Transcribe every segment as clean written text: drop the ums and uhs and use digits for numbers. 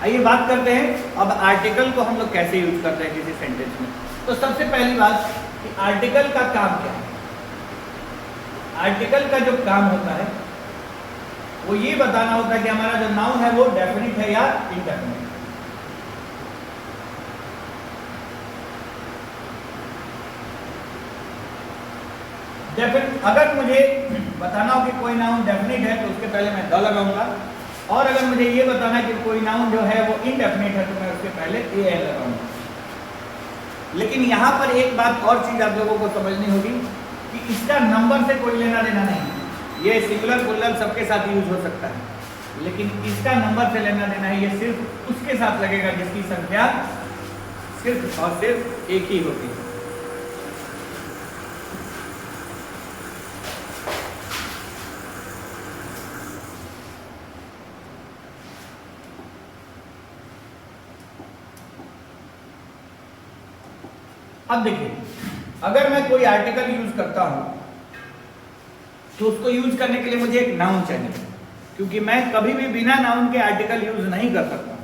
आइए बात करते हैं अब आर्टिकल को हम लोग कैसे यूज करते हैं किसी सेंटेंस में। तो सबसे पहली बात कि आर्टिकल का काम क्या है। आर्टिकल का जो काम होता है वो ये बताना होता है कि हमारा जो नाउन है वो डेफिनिट है या इनडेफिनिट। अगर मुझे बताना हो कि कोई नाउन डेफिनिट है तो उसके पहले मैं द लगाऊंगा, और अगर मुझे ये बताना है कि कोई नाउन जो है वो इनडेफिनिट है तो मैं उसके पहले ए एन लगाऊंगा। लेकिन यहाँ पर एक बात और चीज आप लोगों को समझनी होगी कि इसका नंबर से कोई लेना देना नहीं। ये सिंगुलर प्लूरल सबके साथ यूज हो सकता है, लेकिन इसका नंबर से लेना देना है। ये सिर्फ उसके साथ लगेगा जिसकी संख्या सिर्फ और सिर्फ एक ही होती है। अब देखिए, अगर मैं कोई आर्टिकल यूज करता हूं तो उसको यूज करने के लिए मुझे एक नाउन चाहिए, क्योंकि मैं कभी भी बिना नाउन के आर्टिकल यूज नहीं कर सकता।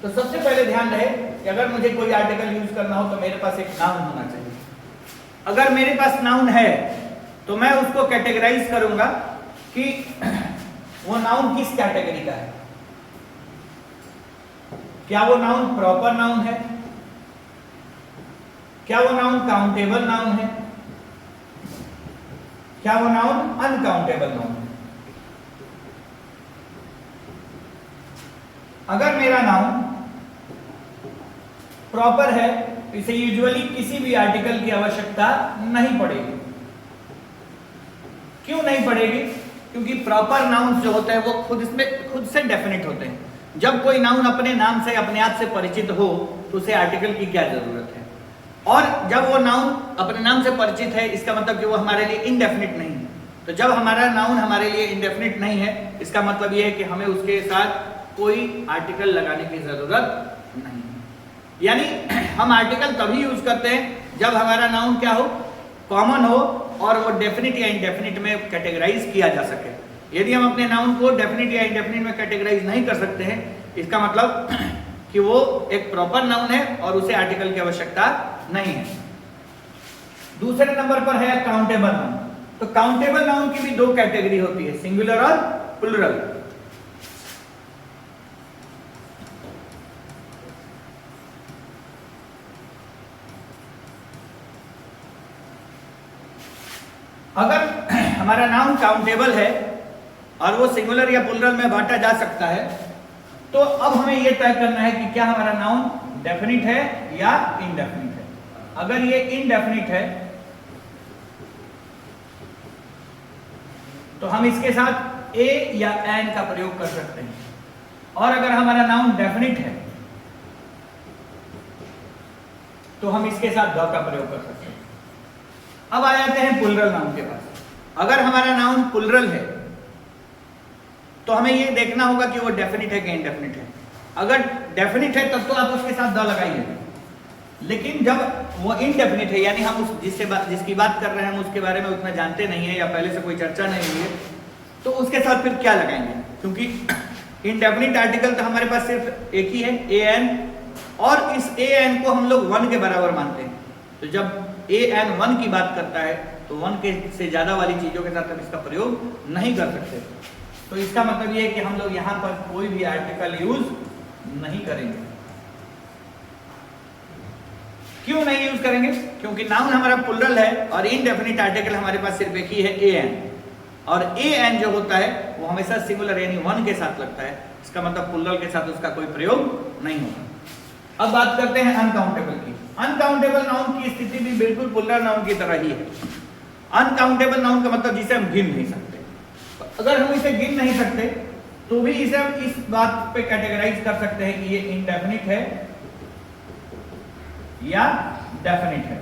तो सबसे पहले ध्यान रहे कि अगर मुझे कोई आर्टिकल यूज करना हो तो मेरे पास एक नाउन होना चाहिए। अगर मेरे पास नाउन है तो मैं उसको कैटेगराइज करूंगा कि वो नाउन किस कैटेगरी का है। क्या वो नाउन प्रॉपर नाउन है, क्या वो नाउन काउंटेबल नाउन है, क्या वो नाउन अनकाउंटेबल नाउन है। अगर मेरा नाउन प्रॉपर है तो इसे यूजुअली किसी भी आर्टिकल की आवश्यकता नहीं पड़ेगी। क्यों नहीं पड़ेगी? क्योंकि प्रॉपर नाउन जो होते हैं वो खुद से डेफिनेट होते हैं। जब कोई नाउन अपने नाम से अपने आप से परिचित हो तो उसे आर्टिकल की क्या जरूरत है। और जब वो नाउन अपने नाम से परिचित है इसका मतलब कि वो हमारे लिए इनडेफिनिट नहीं है। तो जब हमारा नाउन हमारे लिए इनडेफिनिट नहीं है इसका मतलब ये है कि हमें उसके साथ कोई आर्टिकल लगाने की जरूरत नहीं है। यानी हम आर्टिकल तभी यूज करते हैं जब हमारा नाउन क्या हो, कॉमन हो और वो डेफिनिट या इनडेफिनिट में कैटेगराइज किया जा सके। यदि हम अपने नाउन को डेफिनिट या इनडेफिनिट में कैटेगराइज नहीं कर सकते हैं इसका मतलब कि वो एक प्रॉपर नाउन है और उसे आर्टिकल की आवश्यकता नहीं है। दूसरे नंबर पर है काउंटेबल नाउन। तो काउंटेबल नाउन की भी दो कैटेगरी होती है, सिंगुलर और प्लूरल। अगर हमारा नाउन काउंटेबल है और वो सिंगुलर या प्लूरल में बांटा जा सकता है तो अब हमें यह तय करना है कि क्या हमारा नाउन डेफिनिट है या इनडेफिनिट है। अगर ये इनडेफिनिट है तो हम इसके साथ ए या एन का प्रयोग कर सकते हैं, और अगर हमारा नाउन डेफिनिट है तो हम इसके साथ द का प्रयोग कर सकते हैं। अब आ जाते हैं प्लूरल नाउन के पास। अगर हमारा नाउन प्लूरल है तो हमें यह देखना होगा कि वो डेफिनिट है कि इनडेफिनिट है। अगर डेफिनिट है तब तो आप उसके साथ द लगाइए, लेकिन जब वो इनडेफिनिट है यानी हम जिसकी बात कर रहे हैं हम उसके बारे में उतना जानते नहीं है या पहले से कोई चर्चा नहीं हुई है तो उसके साथ फिर क्या लगाएंगे। क्योंकि इनडेफिनिट आर्टिकल तो हमारे पास सिर्फ एक ही है, ए एन, और इस ए एन को हम लोग वन के बराबर मानते हैं। तो जब ए एन वन की बात करता है तो वन के से ज्यादा वाली चीजों के साथ हम इसका प्रयोग नहीं कर सकते। तो इसका मतलब ये है कि हम लोग यहाँ पर कोई भी आर्टिकल यूज नहीं करेंगे। क्यों नहीं यूज करेंगे? क्योंकि नाउन हमारा प्लूरल है और इनडेफिनिट आर्टिकल हमारे पास सिर्फ एक ही है, ए एन, और ए एन जो होता है वो हमेशा सिंगुलर यानी वन के साथ लगता है। इसका मतलब प्लूरल के साथ उसका कोई प्रयोग नहीं होगा। अब बात करते हैं अनकाउंटेबल की। अनकाउंटेबल नाउन की स्थिति भी बिल्कुल प्लूरल नाउन की तरह ही है। अनकाउंटेबल नाउन का मतलब जिसे हम गिन नहीं सकते। अगर हम इसे गिन नहीं सकते तो भी इसे हम इस बात पे कैटेगराइज कर सकते हैं कि ये इनडेफिनिट है या डेफिनिट है।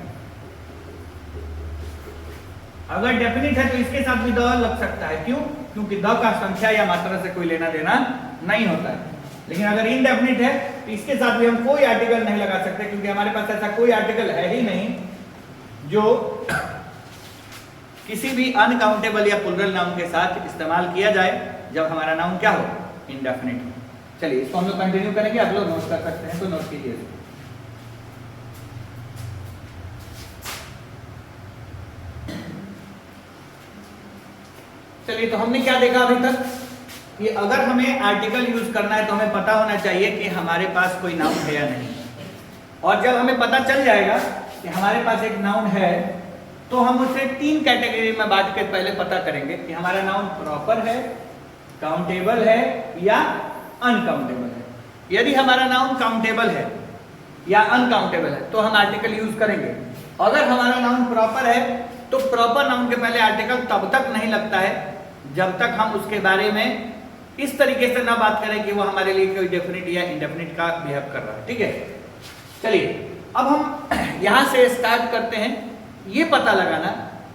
अगर डेफिनिट है तो इसके साथ भी द लग सकता है। क्यों? क्योंकि द का संख्या या मात्रा से कोई लेना देना नहीं होता है। लेकिन अगर इनडेफिनिट है तो इसके साथ भी हम कोई आर्टिकल नहीं लगा सकते, क्योंकि हमारे पास ऐसा कोई आर्टिकल है ही नहीं जो किसी भी अनकाउंटेबल या प्लूरल नाउन के साथ इस्तेमाल किया जाए जब हमारा नाउन क्या हो, इनडेफिनिट हो। चलिए इसको हम लोग कंटिन्यू करेंगे, आप लोग नोट कर सकते हैं तो नोट कीजिए। चलिए तो हमने क्या देखा अभी तक कि अगर हमें आर्टिकल यूज करना है तो हमें पता होना चाहिए कि हमारे पास कोई नाउन है या नहीं। और जब हमें पता चल जाएगा कि हमारे पास एक नाउन है तो हम उसे 3 कैटेगरी में बांट के पहले पता करेंगे कि हमारा नाउन प्रॉपर है, काउंटेबल है या अनकाउंटेबल है। यदि हमारा नाउन काउंटेबल है या अनकाउंटेबल है तो हम आर्टिकल यूज करेंगे। अगर हमारा नाउन प्रॉपर है तो प्रॉपर नाउन के पहले आर्टिकल तब तक नहीं लगता है जब तक हम उसके बारे में इस तरीके से ना बात करें कि वो हमारे लिए कोई डेफिनेट या इंडेफिनिट का बिहेव कर रहा है। ठीक है, चलिए अब हम यहां से स्टार्ट करते हैं ये पता लगाना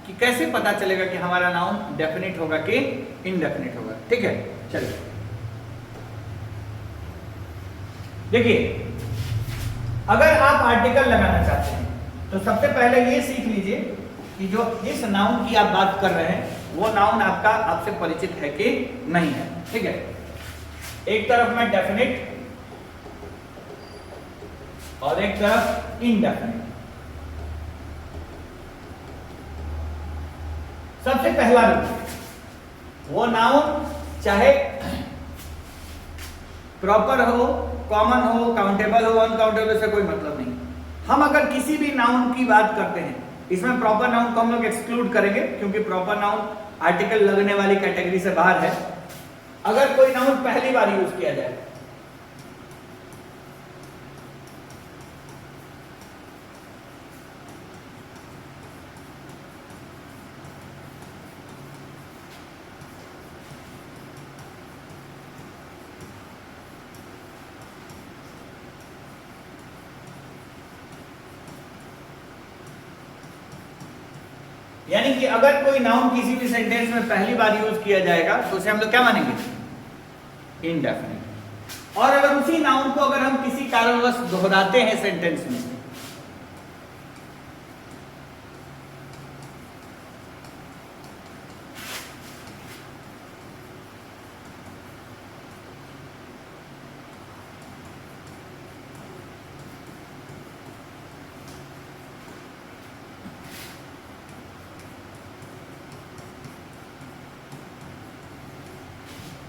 कि कैसे पता चलेगा कि हमारा नाउन डेफिनेट होगा कि इनडेफिनिट होगा। ठीक है, चलिए देखिए, अगर आप आर्टिकल लगाना चाहते हैं तो सबसे पहले ये सीख लीजिए कि जो इस नाउन की आप बात कर रहे हैं वो नाउन आपका आपसे परिचित है कि नहीं है। ठीक है, एक तरफ में डेफिनेट और एक तरफ इनडेफिनिट। सबसे पहला वो नाउन चाहे प्रॉपर हो, कॉमन हो, काउंटेबल हो, अनकाउंटेबल से कोई मतलब नहीं। हम अगर किसी भी नाउन की बात करते हैं, इसमें प्रॉपर नाउन को हम लोग एक्सक्लूड करेंगे क्योंकि प्रॉपर नाउन आर्टिकल लगने वाली कैटेगरी से बाहर है। अगर कोई नाउन पहली बार यूज किया जाए यानी कि अगर कोई नाउन किसी भी सेंटेंस में पहली बार यूज किया जाएगा तो उसे हम लोग क्या मानेंगे? इनडेफिनिट। और अगर उसी नाउन को अगर हम किसी कारणवश दोहराते हैं सेंटेंस में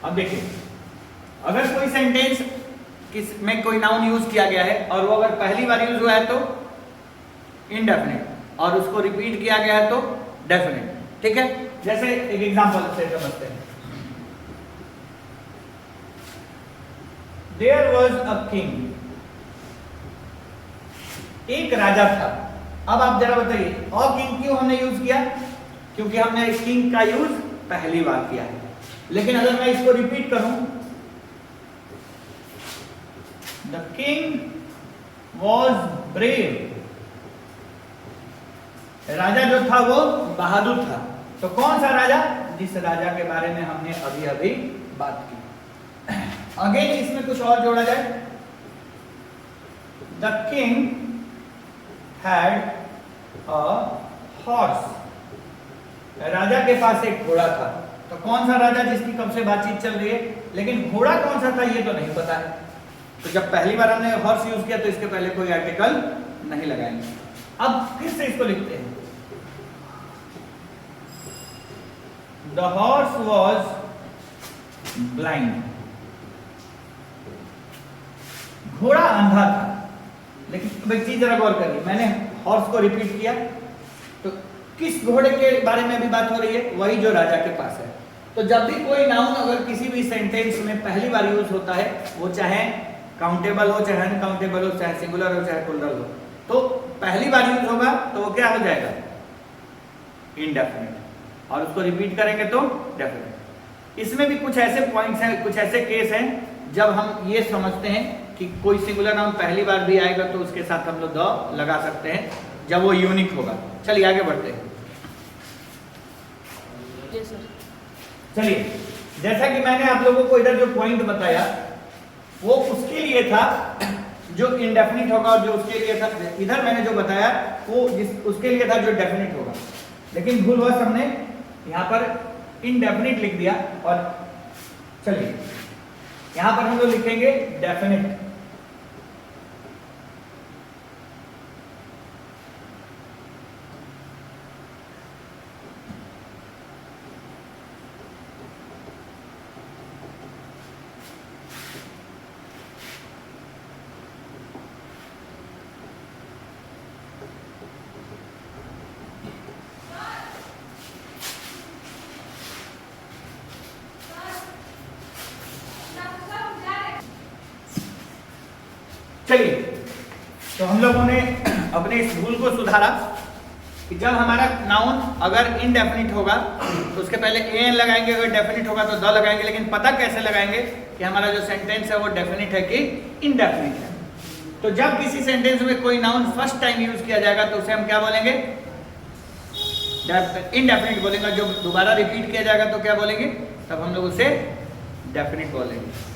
अब देखिए, अगर कोई सेंटेंस किस में कोई नाउन यूज किया गया है और वो अगर पहली बार यूज हुआ है तो इनडेफिनिट और उसको रिपीट किया गया है तो डेफिनिट। ठीक है, जैसे एक एग्जांपल से समझते हैं। देयर वॉज अ किंग, एक राजा था। अब आप जरा बताइए, और किंग क्यों हमने यूज किया? क्योंकि हमने किंग का यूज पहली बार किया है। लेकिन अगर मैं इसको रिपीट करूं, द किंग वॉज ब्रेव, राजा जो था वो बहादुर था। तो कौन सा राजा? जिस राजा के बारे में हमने अभी अभी बात की। अगेन इसमें कुछ और जोड़ा जाए, the king had a horse, राजा के पास एक घोड़ा था। तो कौन सा राजा जिसकी कब से बातचीत चल रही है, लेकिन घोड़ा कौन सा था ये तो नहीं पता है। तो जब पहली बार हमने हॉर्स यूज किया तो इसके पहले कोई आर्टिकल नहीं लगाएंगे। अब फिर से इसको लिखते हैं, द हॉर्स वॉज ब्लाइंड, घोड़ा अंधा था। लेकिन एक चीज जरा गौर करिए, मैंने हॉर्स को रिपीट किया तो किस घोड़े के बारे में भी बात हो रही है? वही जो राजा के पास है। तो जब भी कोई नाउन अगर किसी भी सेंटेंस में पहली बार यूज होता है, वो चाहे काउंटेबल हो, चाहे अनकाउंटेबल हो, चाहे सिंगुलर हो, चाहे प्लूरल हो, तो पहली बार यूज होगा तो वो क्या हो जाएगा? इनडेफिनिट। और उसको रिपीट करेंगे तो डेफिनिट। इसमें भी कुछ ऐसे पॉइंट्स हैं, कुछ ऐसे केस हैं जब हम ये समझते हैं कि कोई सिंगुलर नाउन पहली बार भी आएगा तो उसके साथ हम लोग द लगा सकते हैं जब वो यूनिक होगा। चलिए आगे बढ़ते हैं। चलिए, जैसा कि मैंने आप लोगों को इधर जो पॉइंट बताया वो उसके लिए था जो इंडेफिनिट होगा, और जो उसके लिए था इधर मैंने जो बताया वो उसके लिए था जो डेफिनिट होगा। लेकिन भूलवश हमने यहाँ पर इनडेफिनिट लिख दिया। और चलिए यहां पर हम लोग लिखेंगे डेफिनेट। चलिए, तो हम लोगों ने अपने इस भूल को सुधारा कि जब हमारा नाउन अगर इनडेफिनिट होगा तो उसके पहले एन लगाएंगे, अगर डेफिनिट होगा तो द लगाएंगे। लेकिन पता कैसे लगाएंगे कि हमारा जो सेंटेंस है वो डेफिनिट है कि इनडेफिनिट है। तो जब किसी सेंटेंस में कोई नाउन फर्स्ट टाइम यूज किया जाएगा तो उसे हम क्या बोलेंगे? इनडेफिनिट बोलेंगे। जब दोबारा रिपीट किया जाएगा तो क्या बोलेंगे? तब हम लोग उसे डेफिनिट बोलेंगे।